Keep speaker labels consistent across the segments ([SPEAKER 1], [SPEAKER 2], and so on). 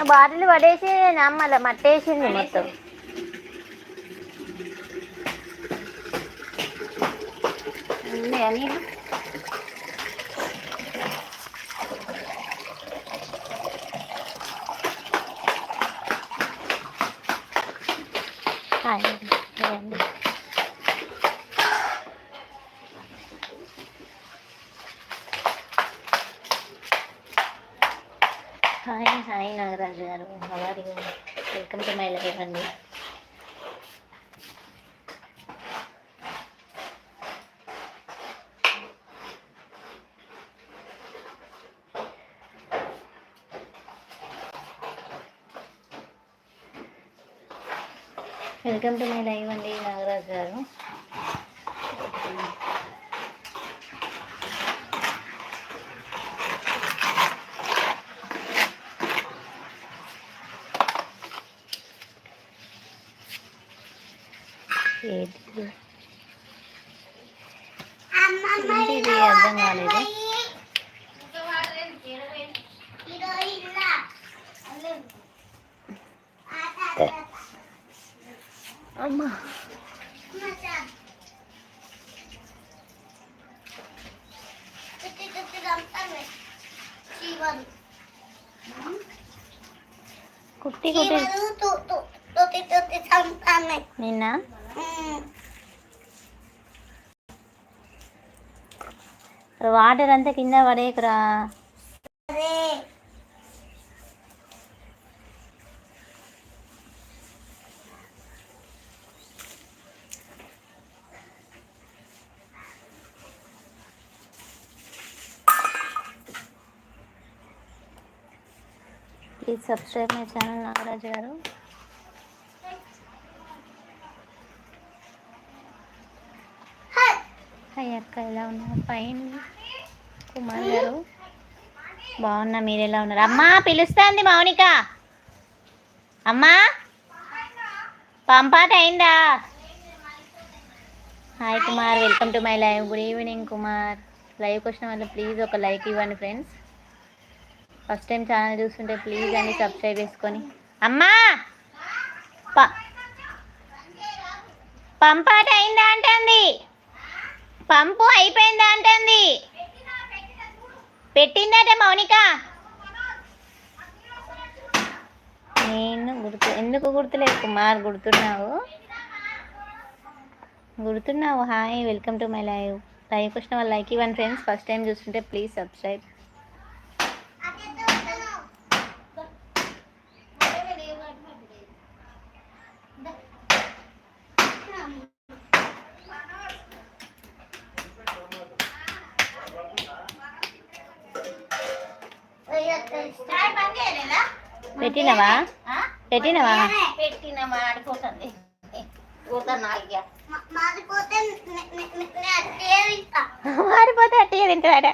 [SPEAKER 1] Bottle పడేసి నమ్మల మట్టేసింది మొత్తం. అని హాయ్ హాయ్ నాగరాజు గారు, హవారి వెల్కమ్ టు మై లైఫ్ అండి. వెల్కమ్ టు మై లైవ్ అండి నాగరాజు గారు. ఏంటిది అర్థం కాలేదు. అమ్మా కుట్టి కుట్టి నిన్న వాటర్ అంతా కింద పడేకురా. Please subscribe my channel Nagaraju గారు. హాయ్ అక్క, ఎలా ఉన్నారు? ఫైన్. కుమార్ గారు బాగున్నా, మీరు ఎలా ఉన్నారు? అమ్మా పిలుస్తుంది మౌనిక. అమ్మా పంపాట అయిందా? Hi Kumar, welcome to my live. Good evening Kumar. లైవ్కి వచ్చిన వాళ్ళు ప్లీజ్ ఒక లైక్ ఇవ్వండి ఫ్రెండ్స్. ఫస్ట్ టైం ఛానల్ చూస్తుంటే ప్లీజ్ అండి సబ్స్క్రైబ్ చేసుకొని. అమ్మా పంపాట అయిందా అంటుంది, పంపు అయిపోయిందా అంటుంది. పెట్టిందట మౌనిక. నేను ఎందుకు గుర్తులేదు కుమార్, గుర్తున్నావు. Hi welcome to my live. లైవ్కి వచ్చిన వాళ్ళు లైక్ ఇవ్వండి ఫ్రెండ్స్. ఫస్ట్ టైం చూస్తుంటే ప్లీజ్ సబ్స్క్రైబ్. పెట్టినవా ఆడిపోతుంది. మారిపోతే అట్టే తింటాడ.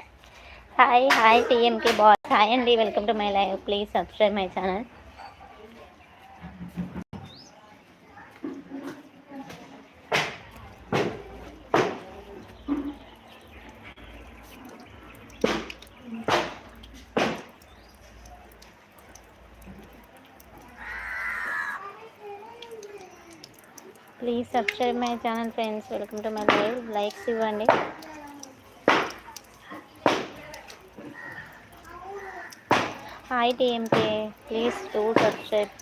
[SPEAKER 1] Hi TMK boss. హాయ్ అండి, welcome to my live. Please subscribe my channel. Please subscribe my channel friends. Welcome to my live. Likes ఇవ్వండి. Hi TMK, please do subscribe.